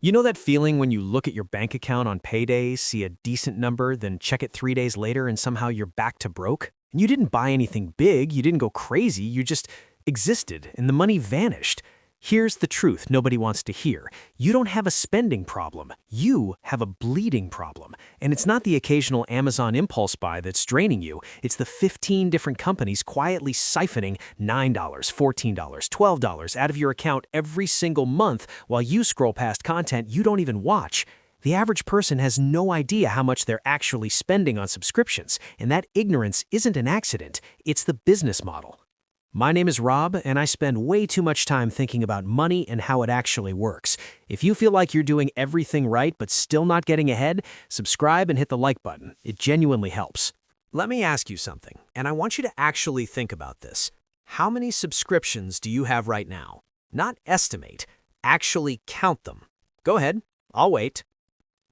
You know that feeling when you look at your bank account on payday, see a decent number, then check it 3 days later and somehow you're back to broke? And you didn't buy anything big, you didn't go crazy, you just existed and the money vanished. Here's the truth nobody wants to hear. You don't have a spending problem. You have a bleeding problem. And it's not the occasional Amazon impulse buy that's draining you. It's the 15 different companies quietly siphoning $9, $14, $12 out of your account every single month while you scroll past content you don't even watch. The average person has no idea how much they're actually spending on subscriptions, and that ignorance isn't an accident, it's the business model. My name is Rob, and I spend way too much time thinking about money and how it actually works. If you feel like you're doing everything right but still not getting ahead, subscribe and hit the like button. It genuinely helps. Let me ask you something, and I want you to actually think about this. How many subscriptions do you have right now? Not estimate, actually count them. Go ahead, I'll wait.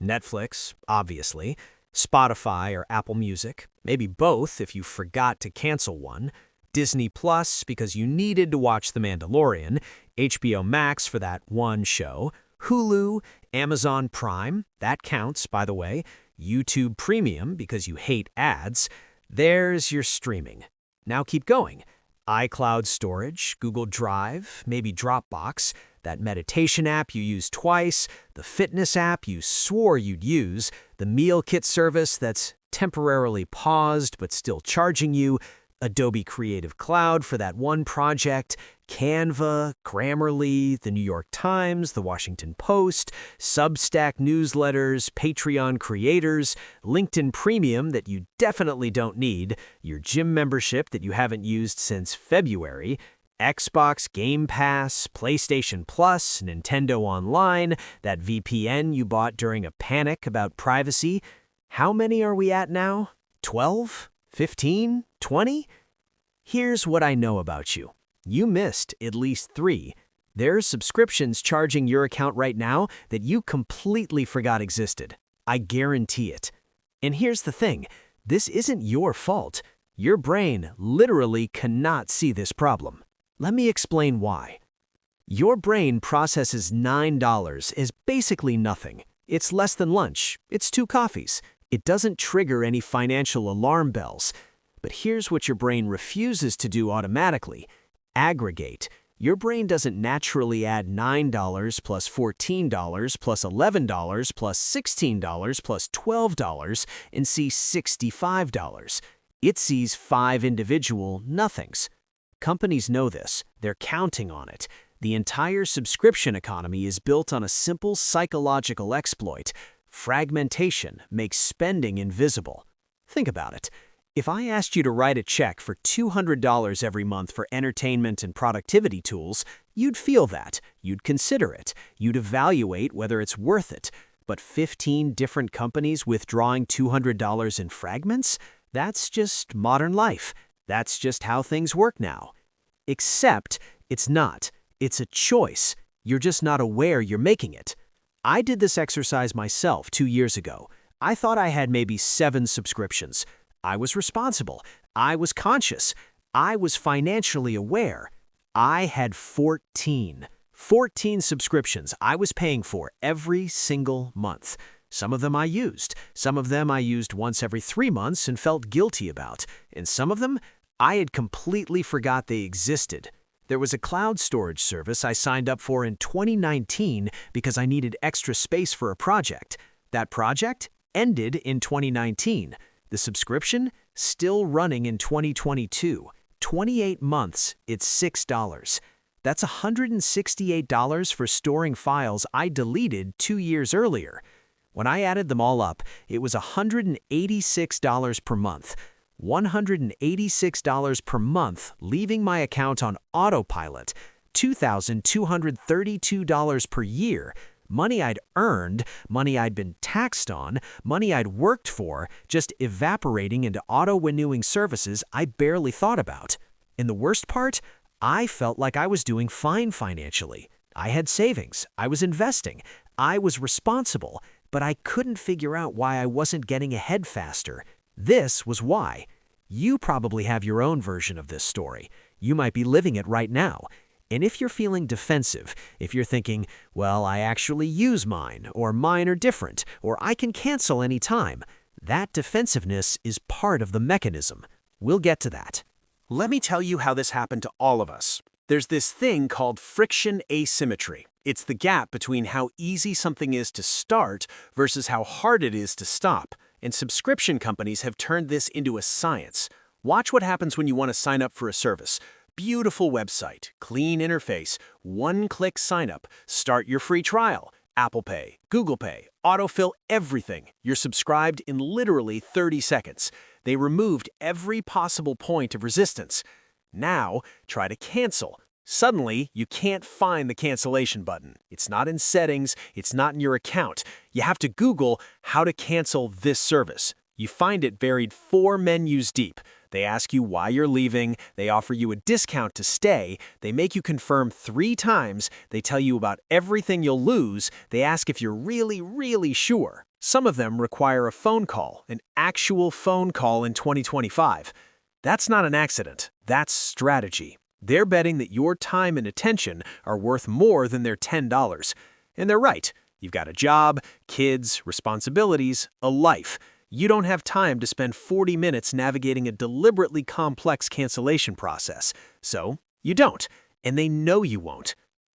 Netflix, obviously. Spotify or Apple Music, maybe both if you forgot to cancel one. Disney Plus because you needed to watch The Mandalorian, HBO Max for that one show, Hulu, Amazon Prime, that counts, by the way, YouTube Premium because you hate ads. There's your streaming. Now keep going. iCloud storage, Google Drive, maybe Dropbox, that meditation app you use twice, the fitness app you swore you'd use, the meal kit service that's temporarily paused but still charging you, Adobe Creative Cloud for that one project, Canva, Grammarly, the New York Times, the Washington Post, Substack newsletters, Patreon creators, LinkedIn Premium that you definitely don't need, your gym membership that you haven't used since February, Xbox Game Pass, PlayStation Plus, Nintendo Online, that VPN you bought during a panic about privacy. How many are we at now? 12? 15? 20? Here's what I know about you. You missed at least 3. There's subscriptions charging your account right now that you completely forgot existed. I guarantee it. And here's the thing. This isn't your fault. Your brain literally cannot see this problem. Let me explain why. Your brain processes $9 as basically nothing. It's less than lunch. It's 2 coffees. It doesn't trigger any financial alarm bells. But here's what your brain refuses to do automatically. Aggregate. Your brain doesn't naturally add $9 plus $14 plus $11 plus $16 plus $12 and see $65. It sees 5 individual nothings. Companies know this. They're counting on it. The entire subscription economy is built on a simple psychological exploit. Fragmentation makes spending invisible. Think about it. If I asked you to write a check for $200 every month for entertainment and productivity tools, you'd feel that. You'd consider it. You'd evaluate whether it's worth it. But 15 different companies withdrawing $200 in fragments? That's just modern life. That's just how things work now. Except it's not. It's a choice. You're just not aware you're making it. I did this exercise myself 2 years ago. I thought I had maybe 7 subscriptions. I was responsible. I was conscious. I was financially aware. I had 14. 14 subscriptions I was paying for every single month. Some of them I used. Some of them I used once every 3 months and felt guilty about. And some of them, I had completely forgot they existed. There was a cloud storage service I signed up for in 2019 because I needed extra space for a project. That project ended in 2019. The subscription still running in 2022. 28 months, it's $6. That's $168 for storing files I deleted 2 years earlier. When I added them all up, it was $186 per month. $186 per month leaving my account on autopilot, $2,232 per year, money I'd earned, money I'd been taxed on, money I'd worked for, just evaporating into auto-renewing services I barely thought about. And the worst part, I felt like I was doing fine financially. I had savings, I was investing, I was responsible, but I couldn't figure out why I wasn't getting ahead faster. This was why. You probably have your own version of this story. You might be living it right now. And if you're feeling defensive, if you're thinking, well, I actually use mine, or mine are different, or I can cancel anytime, that defensiveness is part of the mechanism. We'll get to that. Let me tell you how this happened to all of us. There's this thing called friction asymmetry. It's the gap between how easy something is to start versus how hard it is to stop. And subscription companies have turned this into a science. Watch what happens when you want to sign up for a service. Beautiful website, clean interface, one-click sign-up, start your free trial, Apple Pay, Google Pay, autofill everything. You're subscribed in literally 30 seconds. They removed every possible point of resistance. Now, try to cancel. Suddenly, you can't find the cancellation button. It's not in settings, it's not in your account. You have to Google how to cancel this service. You find it buried 4 menus deep. They ask you why you're leaving, they offer you a discount to stay, they make you confirm 3 times, they tell you about everything you'll lose, they ask if you're really sure. Some of them require a phone call, an actual phone call in 2025. That's not an accident, that's strategy. They're betting that your time and attention are worth more than their $10. And they're right. You've got a job, kids, responsibilities, a life. You don't have time to spend 40 minutes navigating a deliberately complex cancellation process. So, you don't, and they know you won't.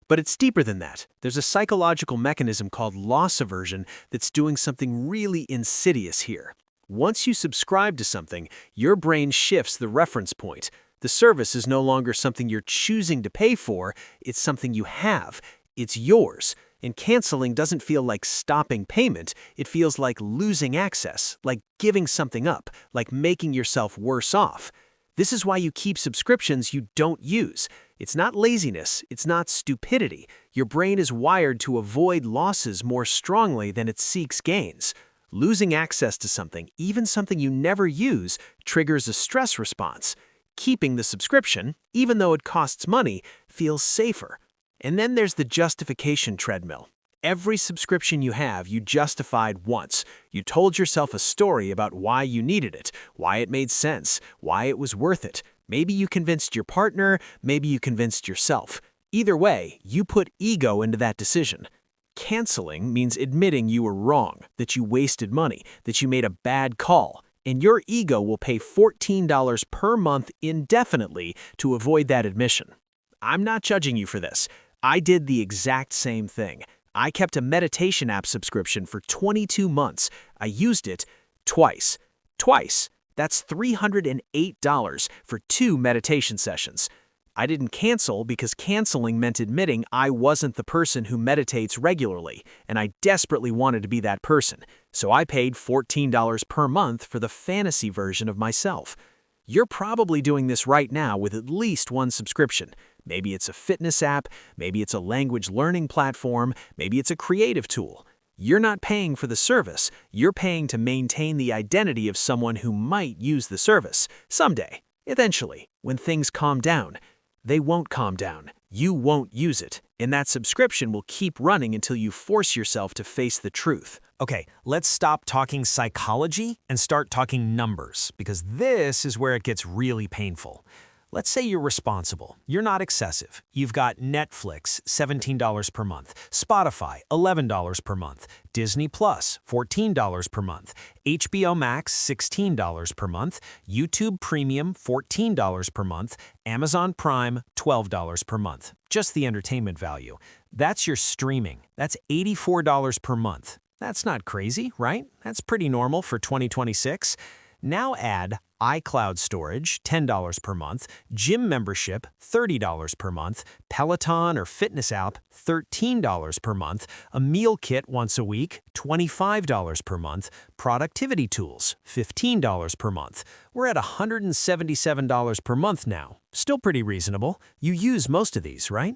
But it's deeper than that. There's a psychological mechanism called loss aversion that's doing something really insidious here. Once you subscribe to something, your brain shifts the reference point. The service is no longer something you're choosing to pay for, it's something you have. It's yours. And canceling doesn't feel like stopping payment, it feels like losing access, like giving something up, like making yourself worse off. This is why you keep subscriptions you don't use. It's not laziness, it's not stupidity. Your brain is wired to avoid losses more strongly than it seeks gains. Losing access to something, even something you never use, triggers a stress response. Keeping the subscription, even though it costs money, feels safer. And then there's the justification treadmill. Every subscription you have, you justified once. You told yourself a story about why you needed it, why it made sense, why it was worth it. Maybe you convinced your partner, maybe you convinced yourself. Either way, you put ego into that decision. Canceling means admitting you were wrong, that you wasted money, that you made a bad call. And your ego will pay $14 per month indefinitely to avoid that admission. I'm not judging you for this. I did the exact same thing. I kept a meditation app subscription for 22 months. I used it twice. Twice. That's $308 for 2 meditation sessions. I didn't cancel because canceling meant admitting I wasn't the person who meditates regularly, and I desperately wanted to be that person. So I paid $14 per month for the fantasy version of myself. You're probably doing this right now with at least one subscription. Maybe it's a fitness app, maybe it's a language learning platform, maybe it's a creative tool. You're not paying for the service, you're paying to maintain the identity of someone who might use the service someday, eventually, when things calm down. They won't calm down. You won't use it, and that subscription will keep running until you force yourself to face the truth. Okay, let's stop talking psychology and start talking numbers, because this is where it gets really painful. Let's say you're responsible. You're not excessive. You've got Netflix, $17 per month, Spotify, $11 per month, Disney Plus, $14 per month, HBO Max, $16 per month, YouTube Premium, $14 per month, Amazon Prime, $12 per month. Just the entertainment value. That's your streaming. That's $84 per month. That's not crazy, right? That's pretty normal for 2026. Now add iCloud storage, $10 per month, gym membership, $30 per month, Peloton or fitness app, $13 per month, a meal kit once a week, $25 per month, productivity tools, $15 per month. We're at $177 per month now. Still pretty reasonable. You use most of these, right?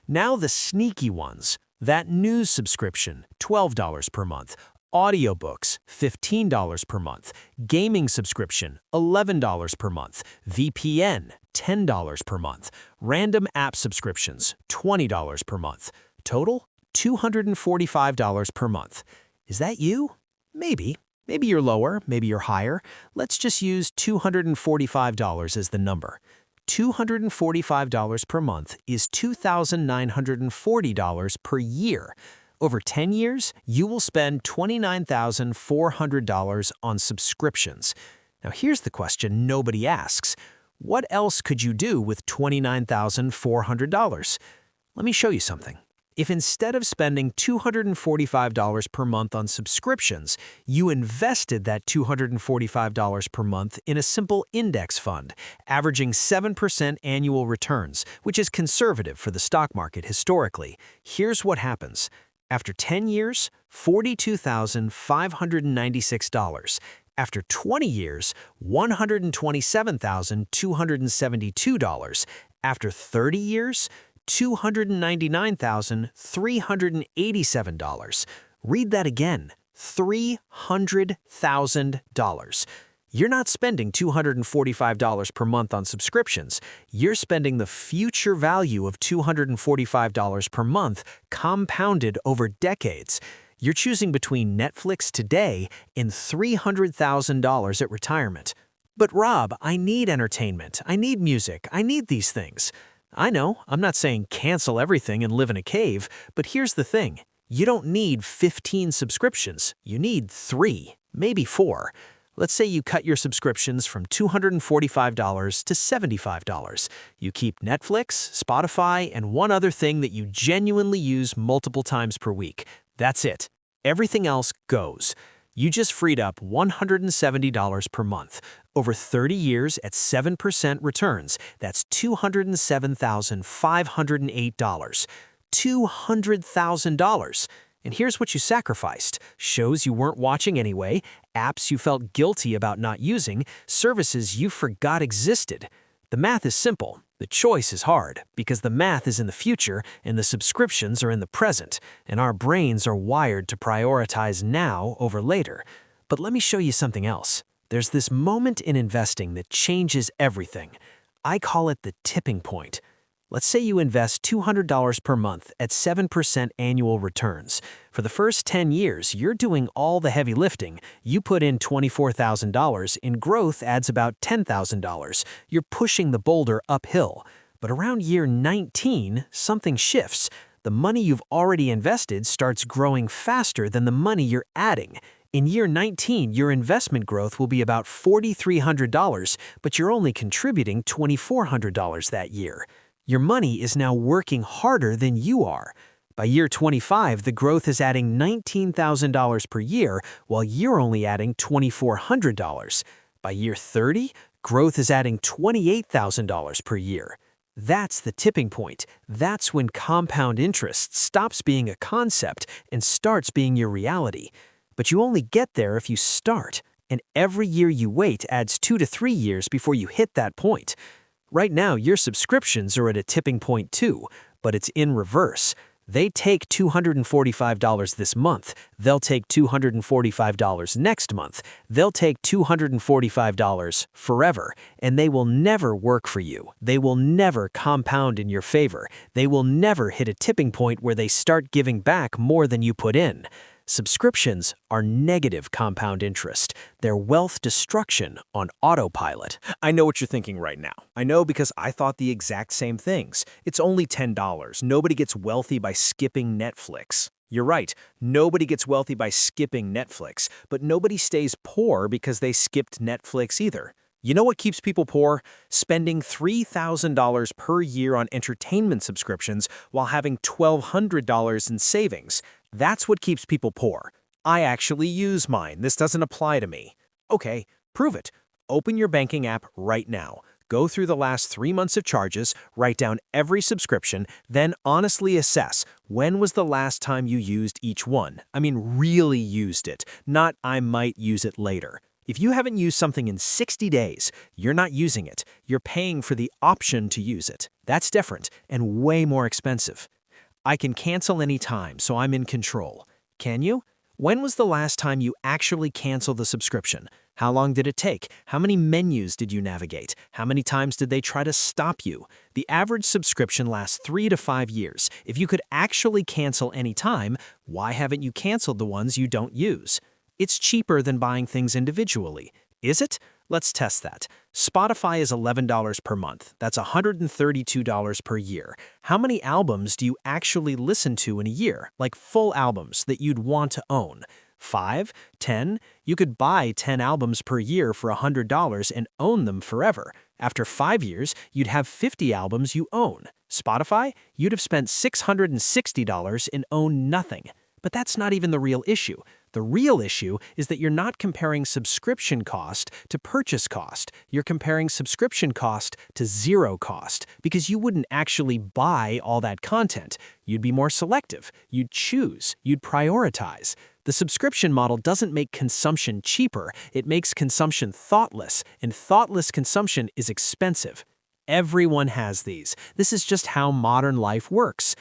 Now the sneaky ones. That news subscription, $12 per month. Audiobooks, $15 per month. Gaming subscription, $11 per month. VPN, $10 per month. Random app subscriptions, $20 per month. Total, $245 per month. Is that you? Maybe. Maybe you're lower, maybe you're higher. Let's just use $245 as the number. $245 per month is $2,940 per year. Over 10 years, you will spend $29,400 on subscriptions. Now here's the question nobody asks. What else could you do with $29,400? Let me show you something. If instead of spending $245 per month on subscriptions, you invested that $245 per month in a simple index fund, averaging 7% annual returns, which is conservative for the stock market historically, here's what happens. After 10 years, $42,596. After 20 years, $127,272. After 30 years, $299,387. Read that again, $300,000. You're not spending $245 per month on subscriptions. You're spending the future value of $245 per month compounded over decades. You're choosing between Netflix today and $300,000 at retirement. But Rob, I need entertainment. I need music. I need these things. I know, I'm not saying cancel everything and live in a cave, but here's the thing. You don't need 15 subscriptions. You need 3, maybe 4. Let's say you cut your subscriptions from $245 to $75. You keep Netflix, Spotify, and one other thing that you genuinely use multiple times per week. That's it. Everything else goes. You just freed up $170 per month. Over 30 years at 7% returns, that's $207,508. $200,000. And here's what you sacrificed. Shows you weren't watching anyway, apps you felt guilty about not using, services you forgot existed. The math is simple. The choice is hard, because the math is in the future and the subscriptions are in the present, and our brains are wired to prioritize now over later. But let me show you something else. There's this moment in investing that changes everything. I call it the tipping point. Let's say you invest $200 per month at 7% annual returns. For the first 10 years, you're doing all the heavy lifting. You put in $24,000, and growth adds about $10,000. You're pushing the boulder uphill. But around year 19, something shifts. The money you've already invested starts growing faster than the money you're adding. In year 19, your investment growth will be about $4,300, but you're only contributing $2,400 that year. Your money is now working harder than you are. By year 25, the growth is adding $19,000 per year, while you're only adding $2,400. By year 30, growth is adding $28,000 per year. That's the tipping point. That's when compound interest stops being a concept and starts being your reality. But you only get there if you start, and every year you wait adds 2 to 3 years before you hit that point. Right now, your subscriptions are at a tipping point too, but it's in reverse. They take $245 this month. They'll take $245 next month. They'll take $245 forever, and they will never work for you. They will never compound in your favor. They will never hit a tipping point where they start giving back more than you put in. Subscriptions are negative compound interest. They're wealth destruction on autopilot. I know what you're thinking right now. I know because I thought the exact same things. It's only $10. Nobody gets wealthy by skipping Netflix. You're right, nobody gets wealthy by skipping Netflix, but nobody stays poor because they skipped Netflix either. You know what keeps people poor? Spending $3,000 per year on entertainment subscriptions while having $1,200 in savings. That's what keeps people poor. I actually use mine. This doesn't apply to me. Okay, prove it. Open your banking app right now. Go through the last 3 months of charges, write down every subscription, then honestly assess when was the last time you used each one. I mean, really used it, not I might use it later. If you haven't used something in 60 days, you're not using it. You're paying for the option to use it. That's different and way more expensive. I can cancel any time, so I'm in control. Can you? When was the last time you actually canceled the subscription? How long did it take? How many menus did you navigate? How many times did they try to stop you? The average subscription lasts 3 to 5 years. If you could actually cancel any time, why haven't you canceled the ones you don't use? It's cheaper than buying things individually. Is it? Let's test that. Spotify is $11 per month. That's $132 per year. How many albums do you actually listen to in a year? Like full albums that you'd want to own? 5? 10? You could buy 10 albums per year for $100 and own them forever. After 5 years, you'd have 50 albums you own. Spotify? You'd have spent $660 and own nothing. But that's not even the real issue. The real issue is that you're not comparing subscription cost to purchase cost. You're comparing subscription cost to zero cost because you wouldn't actually buy all that content. You'd be more selective. You'd choose. You'd prioritize. The subscription model doesn't make consumption cheaper. It makes consumption thoughtless, and thoughtless consumption is expensive. Everyone has these. This is just how modern life works.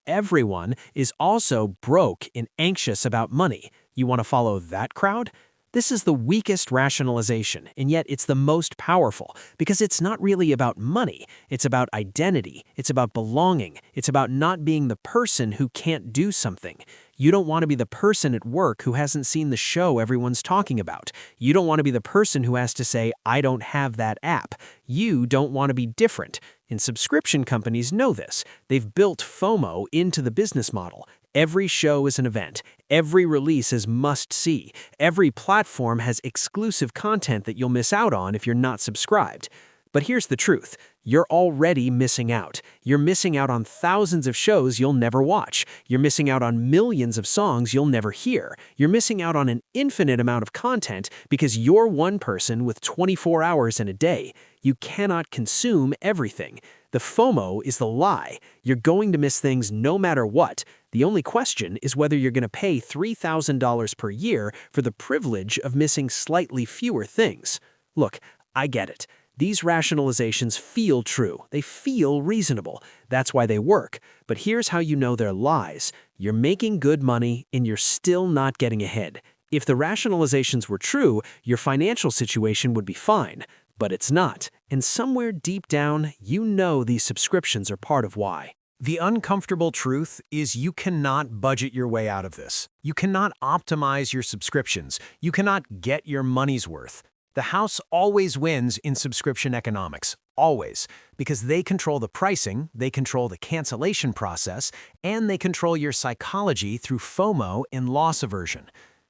Everyone is also broke and anxious about money. You want to follow that crowd? This is the weakest rationalization, and yet it's the most powerful because it's not really about money. It's about identity. It's about belonging. It's about not being the person who can't do something. You don't want to be the person at work who hasn't seen the show everyone's talking about. You don't want to be the person who has to say, I don't have that app. You don't want to be different. And subscription companies know this. They've built FOMO into the business model. Every show is an event. Every release is must-see. Every platform has exclusive content that you'll miss out on if you're not subscribed. But here's the truth. You're already missing out. You're missing out on thousands of shows you'll never watch. You're missing out on millions of songs you'll never hear. You're missing out on an infinite amount of content because you're one person with 24 hours in a day. You cannot consume everything. The FOMO is the lie. You're going to miss things no matter what. The only question is whether you're going to pay $3,000 per year for the privilege of missing slightly fewer things. Look, I get it. These rationalizations feel true. They feel reasonable. That's why they work. But here's how you know they're lies. You're making good money and you're still not getting ahead. If the rationalizations were true, your financial situation would be fine. But it's not. And somewhere deep down, you know these subscriptions are part of why. The uncomfortable truth is you cannot budget your way out of this. You cannot optimize your subscriptions. You cannot get your money's worth. The house always wins in subscription economics, always, because they control the pricing, they control the cancellation process, and they control your psychology through FOMO and loss aversion.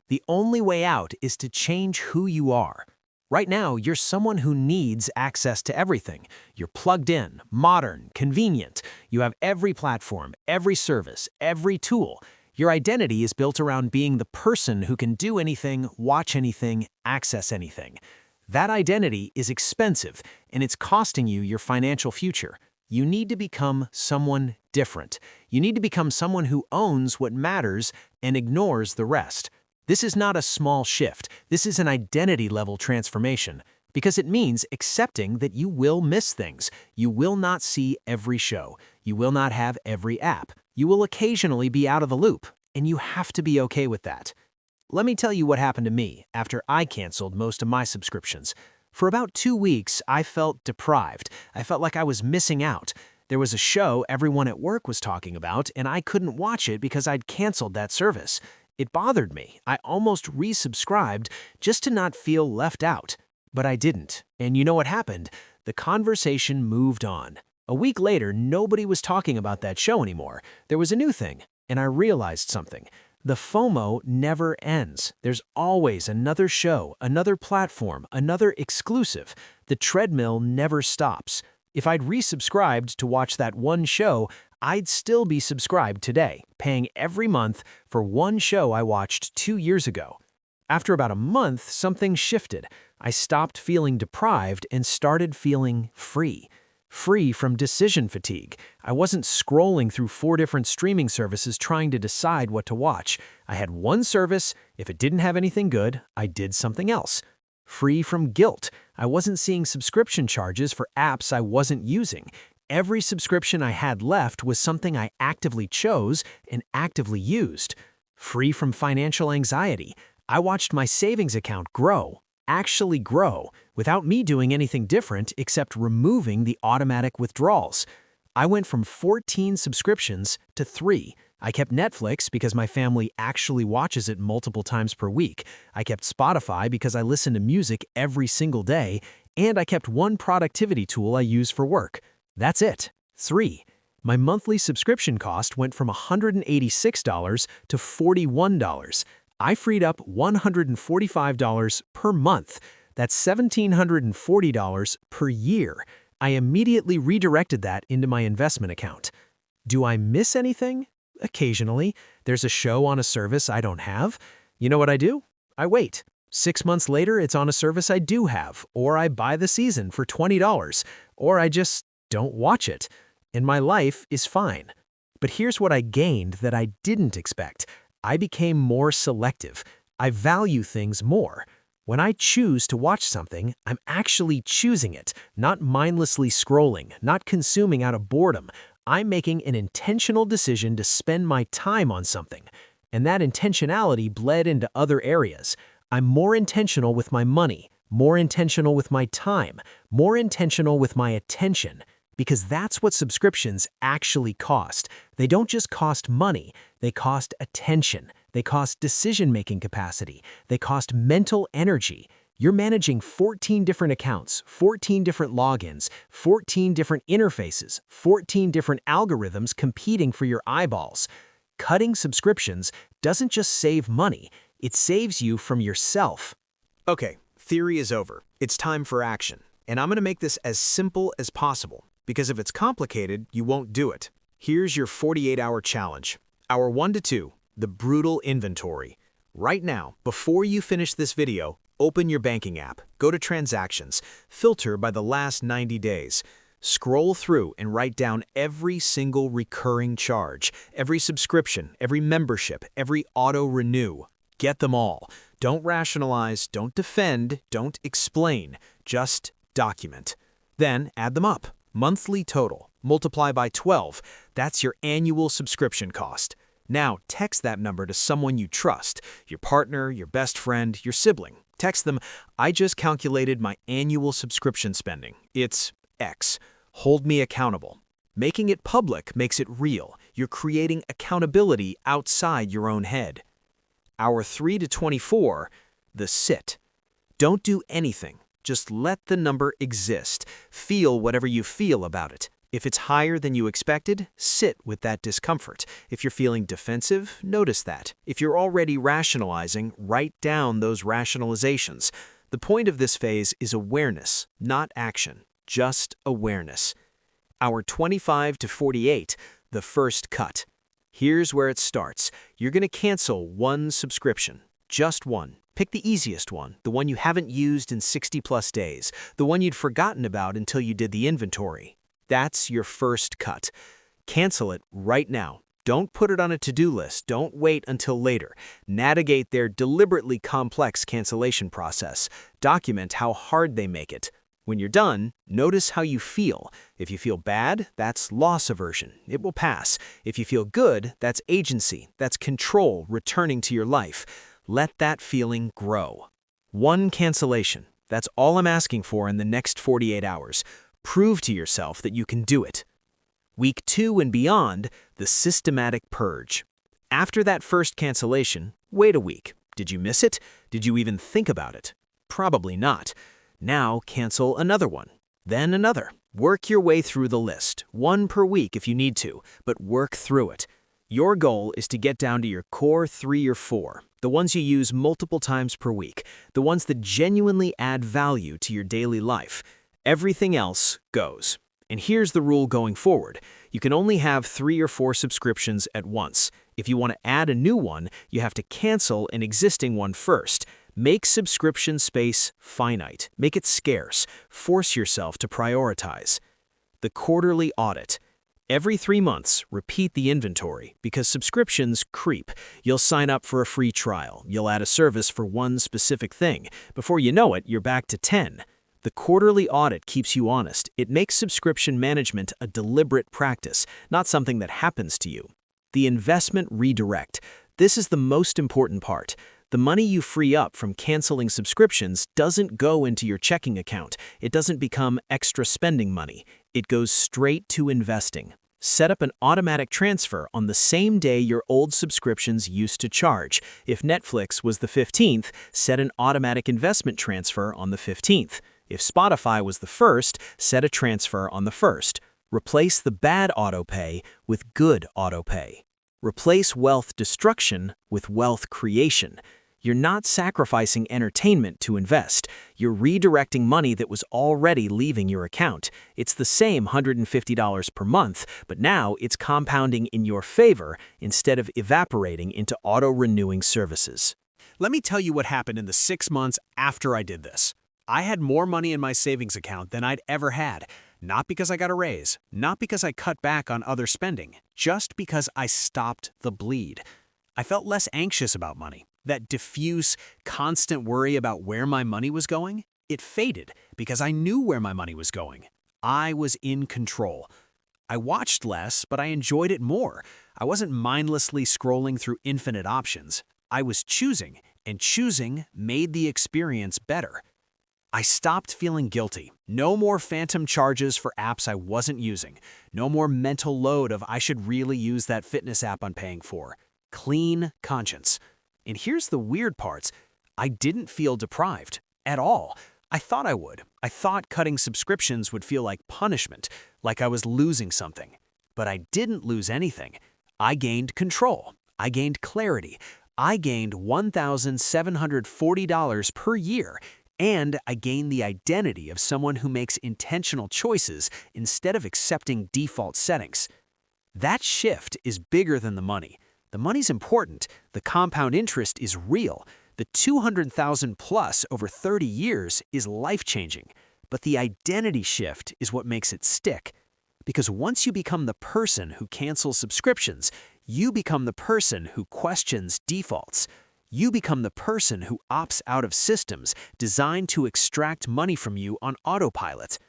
The only way out is to change who you are. Right now, you're someone who needs access to everything. You're plugged in, modern, convenient. You have every platform, every service, every tool. Your identity is built around being the person who can do anything, watch anything, access anything. That identity is expensive, and it's costing you your financial future. You need to become someone different. You need to become someone who owns what matters and ignores the rest. This is not a small shift. This is an identity-level transformation, because it means accepting that you will miss things. You will not see every show. You will not have every app. You will occasionally be out of the loop, and you have to be okay with that. Let me tell you what happened to me after I canceled most of my subscriptions. For about 2 weeks, I felt deprived. I felt like I was missing out. There was a show everyone at work was talking about, and I couldn't watch it because I'd canceled that service. It bothered me. I almost resubscribed just to not feel left out. But I didn't. And you know what happened? The conversation moved on. A week later, nobody was talking about that show anymore. There was a new thing, and I realized something. The FOMO never ends. There's always another show, another platform, another exclusive. The treadmill never stops. If I'd resubscribed to watch that one show, I'd still be subscribed today, paying every month for one show I watched 2 years ago. After about a month, something shifted. I stopped feeling deprived and started feeling free. Free from decision fatigue. I wasn't scrolling through 4 different streaming services trying to decide what to watch. I had one service. If it didn't have anything good, I did something else. Free from guilt. I wasn't seeing subscription charges for apps I wasn't using. Every subscription I had left was something I actively chose and actively used. Free from financial anxiety. I watched my savings account grow, actually grow, without me doing anything different except removing the automatic withdrawals. I went from 14 subscriptions to 3. I kept Netflix because my family actually watches it multiple times per week. I kept Spotify because I listen to music every single day. And I kept one productivity tool I use for work. That's it. 3. My monthly subscription cost went from $186 to $41. I freed up $145 per month. That's $1,740 per year. I immediately redirected that into my investment account. Do I miss anything? Occasionally. There's a show on a service I don't have. You know what I do? I wait. 6 months later, it's on a service I do have, or I buy the season for $20, or I just don't watch it. And my life is fine. But here's what I gained that I didn't expect. I became more selective. I value things more. When I choose to watch something, I'm actually choosing it, not mindlessly scrolling, not consuming out of boredom. I'm making an intentional decision to spend my time on something. And that intentionality bled into other areas. I'm more intentional with my money, more intentional with my time, more intentional with my attention. Because that's what subscriptions actually cost. They don't just cost money, they cost attention. They cost decision-making capacity. They cost mental energy. You're managing 14 different accounts, 14 different logins, 14 different interfaces, 14 different algorithms competing for your eyeballs. Cutting subscriptions doesn't just save money, it saves you from yourself. Okay, theory is over. It's time for action. And I'm going to make this as simple as possible, because if it's complicated, you won't do it. Here's your 48-hour challenge. Hour 1 to 2, the brutal inventory. Right now, before you finish this video, open your banking app, go to Transactions, filter by the last 90 days. Scroll through and write down every single recurring charge, every subscription, every membership, every auto-renew. Get them all. Don't rationalize, don't defend, don't explain. Just document. Then add them up. Monthly total. Multiply by 12. That's your annual subscription cost. Now text that number to someone you trust, your partner, your best friend, your sibling. Text them, I just calculated my annual subscription spending. It's X. Hold me accountable. Making it public makes it real. You're creating accountability outside your own head. Hour 3 to 24, the sit. Don't do anything. Just let the number exist. Feel whatever you feel about it. If it's higher than you expected, sit with that discomfort. If you're feeling defensive, notice that. If you're already rationalizing, write down those rationalizations. The point of this phase is awareness, not action. Just awareness. Hour 25 to 48, the first cut. Here's where it starts. You're going to cancel one subscription. Just one. Pick the easiest one, the one you haven't used in 60+ days, the one you'd forgotten about until you did the inventory. That's your first cut. Cancel it right now. Don't put it on a to-do list. Don't wait until later. Navigate their deliberately complex cancellation process. Document how hard they make it. When you're done, notice how you feel. If you feel bad, that's loss aversion. It will pass. If you feel good, that's agency. That's control returning to your life. Let that feeling grow. One cancellation. That's all I'm asking for in the next 48 hours. Prove to yourself that you can do it. Week 2 and beyond, the systematic purge. After that first cancellation, wait a week. Did you miss it? Did you even think about it? Probably not. Now cancel another one, then another. Work your way through the list, one per week if you need to, but work through it. Your goal is to get down to your core 3 or 4, the ones you use multiple times per week, the ones that genuinely add value to your daily life. Everything else goes. And here's the rule going forward. You can only have 3 or 4 subscriptions at once. If you want to add a new one, you have to cancel an existing one first. Make subscription space finite. Make it scarce. Force yourself to prioritize. The quarterly audit. Every 3 months, repeat the inventory because subscriptions creep. You'll sign up for a free trial. You'll add a service for one specific thing. Before you know it, you're back to 10. The quarterly audit keeps you honest. It makes subscription management a deliberate practice, not something that happens to you. The investment redirect. This is the most important part. The money you free up from canceling subscriptions doesn't go into your checking account. It doesn't become extra spending money. It goes straight to investing. Set up an automatic transfer on the same day your old subscriptions used to charge. If Netflix was the 15th, set an automatic investment transfer on the 15th. If Spotify was the 1st, set a transfer on the 1st. Replace the bad autopay with good autopay. Replace wealth destruction with wealth creation. You're not sacrificing entertainment to invest. You're redirecting money that was already leaving your account. It's the same $150 per month, but now it's compounding in your favor instead of evaporating into auto-renewing services. Let me tell you what happened in the 6 months after I did this. I had more money in my savings account than I'd ever had. Not because I got a raise, not because I cut back on other spending, just because I stopped the bleed. I felt less anxious about money. That diffuse, constant worry about where my money was going, it faded because I knew where my money was going. I was in control. I watched less, but I enjoyed it more. I wasn't mindlessly scrolling through infinite options. I was choosing, and choosing made the experience better. I stopped feeling guilty. No more phantom charges for apps I wasn't using. No more mental load of I should really use that fitness app I'm paying for. Clean conscience. And here's the weird parts. I didn't feel deprived at all. I thought I would. I thought cutting subscriptions would feel like punishment, like I was losing something. But I didn't lose anything. I gained control. I gained clarity. I gained $1,740 per year. And I gained the identity of someone who makes intentional choices instead of accepting default settings. That shift is bigger than the money. The money's important, the compound interest is real, the $200,000 plus over 30 years is life-changing, but the identity shift is what makes it stick. Because once you become the person who cancels subscriptions, you become the person who questions defaults. You become the person who opts out of systems designed to extract money from you on autopilot.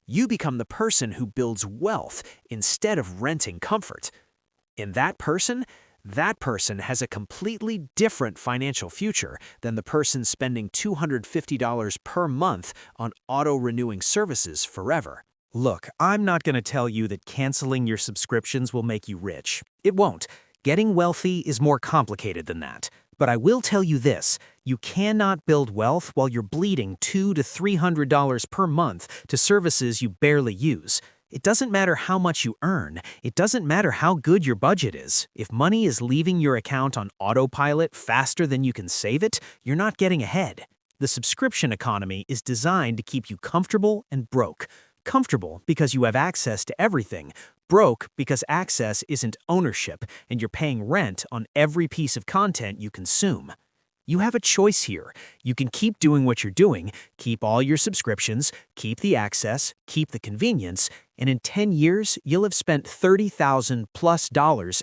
You become the person who builds wealth instead of renting comfort. And that person has a completely different financial future than the person spending $250 per month on auto-renewing services forever. Look, I'm not going to tell you that canceling your subscriptions will make you rich. It won't. Getting wealthy is more complicated than that. But I will tell you this, you cannot build wealth while you're bleeding $200 to $300 per month to services you barely use. It doesn't matter how much you earn. It doesn't matter how good your budget is. If money is leaving your account on autopilot faster than you can save it, you're not getting ahead. The subscription economy is designed to keep you comfortable and broke. Comfortable because you have access to everything. Broke because access isn't ownership and you're paying rent on every piece of content you consume. You have a choice here. You can keep doing what you're doing, keep all your subscriptions, keep the access, keep the convenience, and in 10 years, you'll have spent $30,000 plus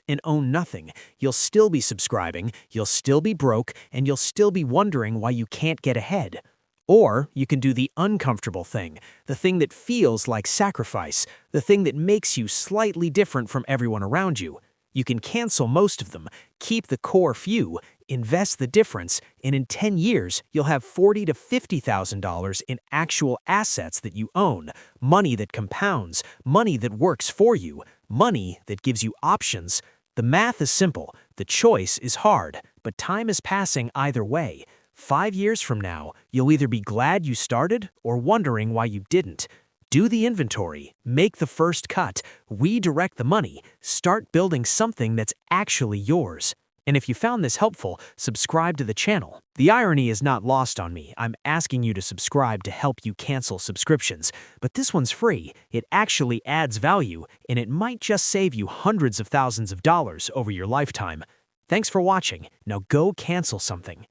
and own nothing. You'll still be subscribing, you'll still be broke, and you'll still be wondering why you can't get ahead. Or you can do the uncomfortable thing, the thing that feels like sacrifice, the thing that makes you slightly different from everyone around you. You can cancel most of them, keep the core few, invest the difference, and in 10 years, you'll have $40,000 to $50,000 in actual assets that you own, money that compounds, money that works for you, money that gives you options. The math is simple, the choice is hard, but time is passing either way. 5 years from now, you'll either be glad you started or wondering why you didn't. Do the inventory, make the first cut, redirect the money, start building something that's actually yours. And if you found this helpful, subscribe to the channel. The irony is not lost on me. I'm asking you to subscribe to help you cancel subscriptions. But this one's free. It actually adds value, and it might just save you hundreds of thousands of dollars over your lifetime. Thanks for watching. Now go cancel something.